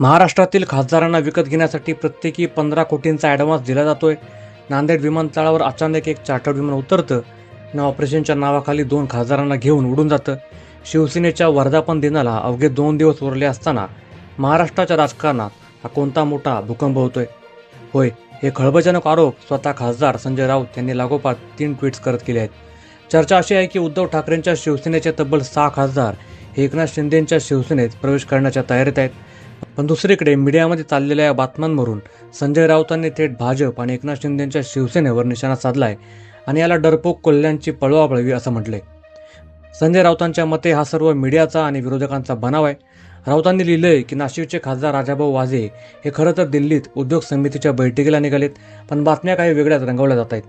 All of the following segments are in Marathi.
महाराष्ट्रातील खासदारांना विकत घेण्यासाठी प्रत्येकी 15 कोटींचा ॲडव्हान्स दिला जातोय. नांदेड विमानतळावर अचानक एक चार्टर्ड विमान उतरतं आणि ऑपरेशनच्या नावाखाली 2 खासदारांना घेऊन उडून जातं. शिवसेनेच्या वर्धापन दिनाला अवघे 2 दिवस उरले असताना महाराष्ट्राच्या राजकारणात हा कोणता मोठा भूकंप होतोय? होय, हे खळबळजनक आरोप स्वतः खासदार संजय राऊत यांनी लागोपाठ 3 ट्विट्स करत केले आहेत. चर्चा अशी आहे की उद्धव ठाकरेंच्या शिवसेनेचे तब्बल 6 खासदार हे एकनाथ शिंदेंच्या शिवसेनेत प्रवेश करण्याच्या तयारीत आहेत. पण दुसरीकडे मीडियामध्ये चाललेल्या या बातम्यांवरून संजय राऊतांनी थेट भाजप आणि एकनाथ शिंदेंच्या शिवसेनेवर निशाणा साधलाय आणि याला डरपोक कोल्ह्यांची पळवापळवी असं म्हटलंय. संजय राऊतांच्या मते हा सर्व मीडियाचा आणि विरोधकांचा बनाव आहे. राऊतांनी लिहिलंय की नाशिकचे खासदार राजाभाऊ वाजे हे खरं तर दिल्लीत उद्योग समितीच्या बैठकीला निघालेत, पण बातम्या काही वेगळ्याच रंगवल्या जात आहेत.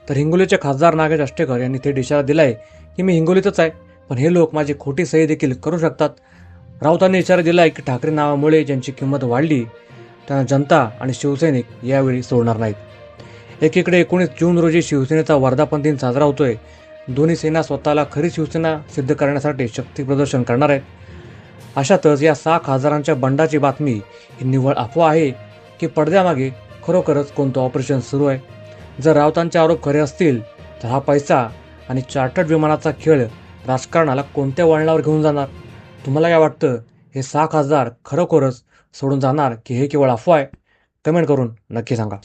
तर हिंगोलीचे खासदार नागेश अष्टेकर यांनी थेट इशारा दिलाय की मी हिंगोलीतच आहे, पण हे लोक माझी खोटी सही देखील करू शकतात. राऊतांनी इशारा दिलाय की ठाकरे नावामुळे ज्यांची किंमत वाढली त्यांना जनता आणि शिवसैनिक यावेळी सोडणार नाहीत. एकीकडे 19 जून रोजी शिवसेनेचा वर्धापन दिन साजरा होतोय. दोन्ही सेना स्वतःला खरी शिवसेना सिद्ध करण्यासाठी शक्ती प्रदर्शन करणार आहेत. अशातच या 6 खासदारांच्या बंडाची बातमी ही निव्वळ अफवा आहे की पडद्यामागे खरोखरच कोणतं ऑपरेशन सुरू आहे? जर राऊतांचे आरोप खरे असतील तर हा पैसा आणि चार्टर्ड विमानाचा खेळ राजकारणाला कोणत्या वळणावर घेऊन जाणार? तुम्हाला काय वाटतं? हे 6 खासदार खरोखरच सोडून जाणार की हे केवळ अफवा आहे? कमेंट करून नक्की सांगा.